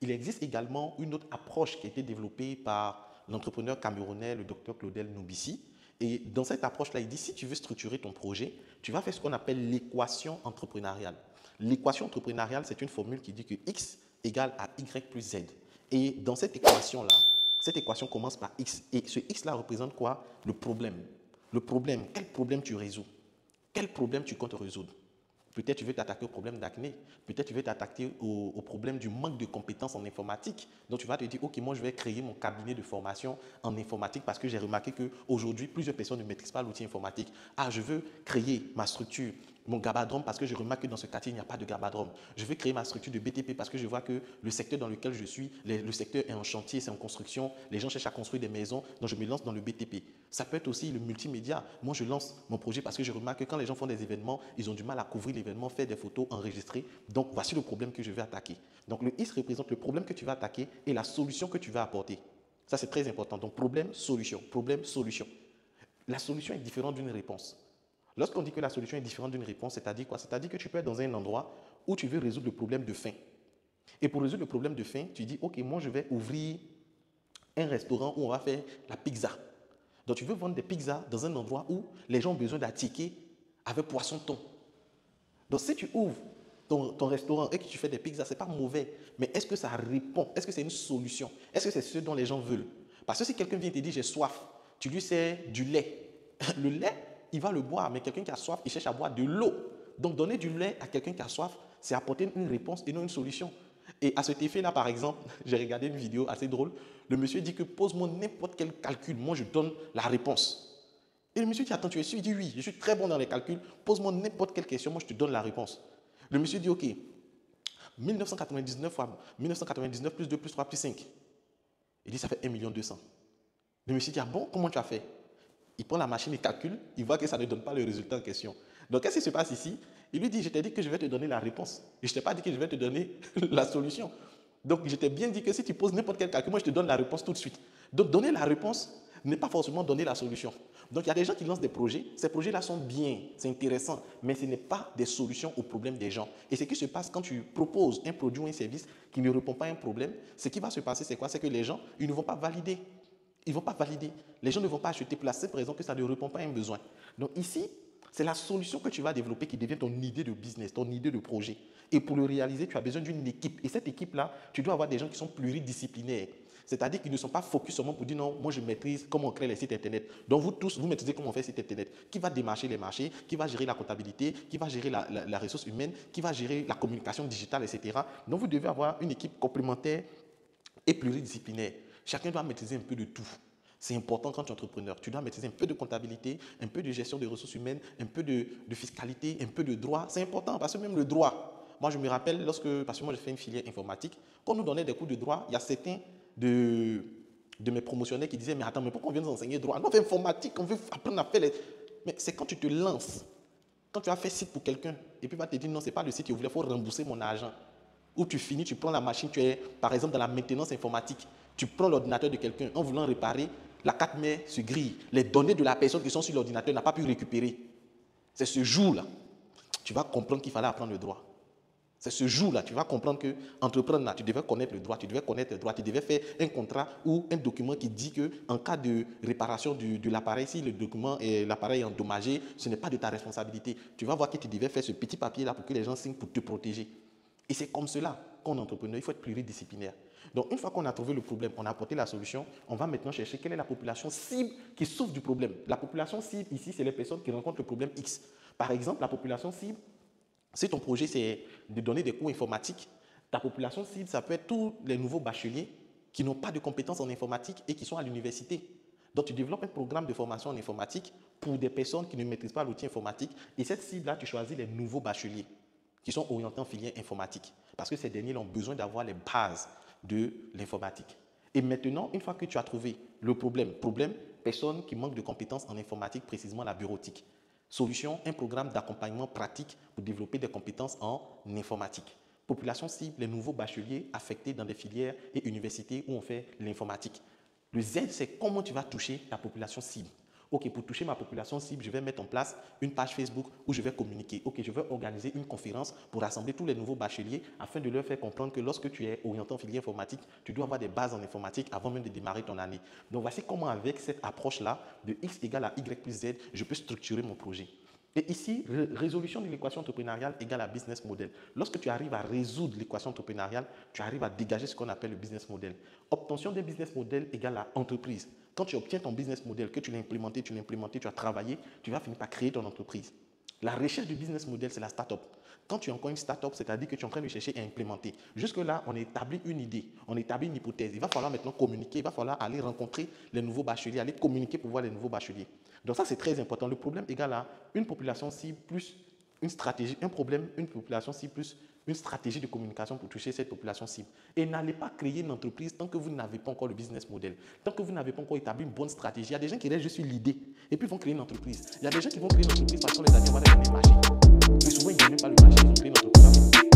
Il existe également une autre approche qui a été développée par l'entrepreneur camerounais, le docteur Claudel Nobissi. Et dans cette approche-là, il dit, si tu veux structurer ton projet, tu vas faire ce qu'on appelle l'équation entrepreneuriale. L'équation entrepreneuriale, c'est une formule qui dit que X égale à Y plus Z. Et dans cette équation-là, cette équation commence par X. Et ce X-là représente quoi? Le problème. Le problème, quel problème tu résous? Quel problème tu comptes résoudre? Peut-être tu veux t'attaquer au problème d'acné. Peut-être tu veux t'attaquer au problème du manque de compétences en informatique. Donc tu vas te dire, ok, moi je vais créer mon cabinet de formation en informatique parce que j'ai remarqué qu'aujourd'hui, plusieurs personnes ne maîtrisent pas l'outil informatique. Ah, je veux créer ma structure, mon gabadrome parce que je remarque que dans ce quartier, il n'y a pas de gabadrome. Je veux créer ma structure de BTP parce que je vois que le secteur dans lequel je suis, le secteur est en chantier, c'est en construction. Les gens cherchent à construire des maisons, donc je me lance dans le BTP. Ça peut être aussi le multimédia. Moi, je lance mon projet parce que je remarque que quand les gens font des événements, ils ont du mal à couvrir l'événement, faire des photos, enregistrer. Donc, voici le problème que je vais attaquer. Donc, le X représente le problème que tu vas attaquer et la solution que tu vas apporter. Ça, c'est très important. Donc, problème, solution. Problème, solution. La solution est différente d'une réponse. Lorsqu'on dit que la solution est différente d'une réponse, c'est-à-dire quoi? C'est-à-dire que tu peux être dans un endroit où tu veux résoudre le problème de faim. Et pour résoudre le problème de faim, tu dis, ok, moi je vais ouvrir un restaurant où on va faire la pizza. Donc tu veux vendre des pizzas dans un endroit où les gens ont besoin d'un ticket avec poisson thon. Donc si tu ouvres ton restaurant et que tu fais des pizzas, ce n'est pas mauvais. Mais est-ce que ça répond? Est-ce que c'est une solution? Est-ce que c'est ce dont les gens veulent? Parce que si quelqu'un vient te dire j'ai soif, tu lui sers du lait. Le lait, il va le boire, mais quelqu'un qui a soif, il cherche à boire de l'eau. Donc donner du lait à quelqu'un qui a soif, c'est apporter une réponse et non une solution. Et à cet effet-là, par exemple, j'ai regardé une vidéo assez drôle. Le monsieur dit que pose-moi n'importe quel calcul, moi je donne la réponse. Et le monsieur dit, attends, tu es sûr? Il dit, oui, je suis très bon dans les calculs, pose-moi n'importe quelle question, moi je te donne la réponse. Le monsieur dit, ok, 1999 fois 1999 plus 2 plus 3 plus 5. Il dit, ça fait 1 200 000. Le monsieur dit, ah bon, comment tu as fait? Il prend la machine, il calcule, il voit que ça ne donne pas le résultat en question. Donc, qu'est-ce qui se passe ici? Il lui dit, je t'ai dit que je vais te donner la réponse. Et je ne t'ai pas dit que je vais te donner la solution. Donc, je t'ai bien dit que si tu poses n'importe quel calcul, moi, je te donne la réponse tout de suite. Donc, donner la réponse n'est pas forcément donner la solution. Donc, il y a des gens qui lancent des projets. Ces projets-là sont bien, c'est intéressant, mais ce n'est pas des solutions aux problèmes des gens. Et ce qui se passe quand tu proposes un produit ou un service qui ne répond pas à un problème, ce qui va se passer, c'est quoi? C'est que les gens, ils ne vont pas valider. Ils ne vont pas valider. Les gens ne vont pas acheter place pour raison que ça ne répond pas à un besoin. Donc ici, c'est la solution que tu vas développer qui devient ton idée de business, ton idée de projet. Et pour le réaliser, tu as besoin d'une équipe. Et cette équipe-là, tu dois avoir des gens qui sont pluridisciplinaires. C'est-à-dire qu'ils ne sont pas focus seulement pour dire non, moi je maîtrise comment on crée les sites internet. Donc vous tous, vous maîtrisez comment on fait un site internet. Qui va démarcher les marchés, qui va gérer la comptabilité, qui va gérer la ressource humaine, qui va gérer la communication digitale, etc. Donc vous devez avoir une équipe complémentaire et pluridisciplinaire. Chacun doit maîtriser un peu de tout. C'est important quand tu es entrepreneur. Tu dois maîtriser un peu de comptabilité, un peu de gestion des ressources humaines, un peu de fiscalité, un peu de droit. C'est important parce que même le droit, moi je me rappelle parce que moi j'ai fait une filière informatique, quand on nous donnait des cours de droit, il y a certains de mes promotionnaires qui disaient, mais attends, mais pourquoi on vient nous enseigner droit? Non, on fait informatique, on veut apprendre à faire les... Mais c'est quand tu te lances, quand tu as fait site pour quelqu'un, et puis il va te dire, non, ce n'est pas le site que je voulais, il faut rembourser mon argent. Ou tu finis, tu prends la machine, tu es par exemple dans la maintenance informatique, tu prends l'ordinateur de quelqu'un en voulant réparer, la carte mère se grille. Les données de la personne qui sont sur l'ordinateur n'a pas pu récupérer. C'est ce jour-là, tu vas comprendre qu'il fallait apprendre le droit. C'est ce jour-là, tu vas comprendre que entreprendre là, tu devais connaître le droit, tu devais connaître le droit, tu devais faire un contrat ou un document qui dit que en cas de réparation de l'appareil, si le document et l'appareil est endommagé, ce n'est pas de ta responsabilité. Tu vas voir que tu devais faire ce petit papier-là pour que les gens signent pour te protéger. Et c'est comme cela qu'on est entrepreneur, il faut être pluridisciplinaire. Donc une fois qu'on a trouvé le problème, on a apporté la solution, on va maintenant chercher quelle est la population cible qui souffre du problème. La population cible ici, c'est les personnes qui rencontrent le problème X. Par exemple, la population cible, si ton projet c'est de donner des cours informatiques, ta population cible, ça peut être tous les nouveaux bacheliers qui n'ont pas de compétences en informatique et qui sont à l'université. Donc tu développes un programme de formation en informatique pour des personnes qui ne maîtrisent pas l'outil informatique et cette cible-là, tu choisis les nouveaux bacheliers qui sont orientés en filière informatique parce que ces derniers ont besoin d'avoir les bases de l'informatique. Et maintenant, une fois que tu as trouvé le problème, personne qui manque de compétences en informatique, précisément la bureautique. Solution, un programme d'accompagnement pratique pour développer des compétences en informatique. Population cible, les nouveaux bacheliers affectés dans des filières et universités où on fait l'informatique. Le Z, c'est comment tu vas toucher ta population cible. OK, pour toucher ma population cible, je vais mettre en place une page Facebook où je vais communiquer. OK, je vais organiser une conférence pour rassembler tous les nouveaux bacheliers afin de leur faire comprendre que lorsque tu es orienté en filière informatique, tu dois avoir des bases en informatique avant même de démarrer ton année. Donc, voici comment avec cette approche-là de X égale à Y plus Z, je peux structurer mon projet. Et ici, résolution de l'équation entrepreneuriale égale à business model. Lorsque tu arrives à résoudre l'équation entrepreneuriale, tu arrives à dégager ce qu'on appelle le business model. Obtention des business models égale à entreprise. Quand tu obtiens ton business model, que tu l'as implémenté, tu as travaillé, tu vas finir par créer ton entreprise. La recherche du business model, c'est la start-up. Quand tu es encore une start-up, c'est-à-dire que tu es en train de chercher à implémenter. Jusque-là, on établit une idée, on établit une hypothèse. Il va falloir maintenant communiquer, il va falloir aller rencontrer les nouveaux bacheliers, aller communiquer pour voir les nouveaux bacheliers. Donc ça, c'est très important. Le problème égale à une population cible plus une stratégie, un problème, une population cible plus une stratégie de communication pour toucher cette population cible. Et n'allez pas créer une entreprise tant que vous n'avez pas encore le business model, tant que vous n'avez pas encore établi une bonne stratégie. Il y a des gens qui restent juste sur l'idée et puis vont créer une entreprise. Il y a des gens qui vont créer une entreprise parce qu'on les a dit on va gagner le marché. Mais souvent, ils ne gagnent pas le marché, ils ont créé une entreprise.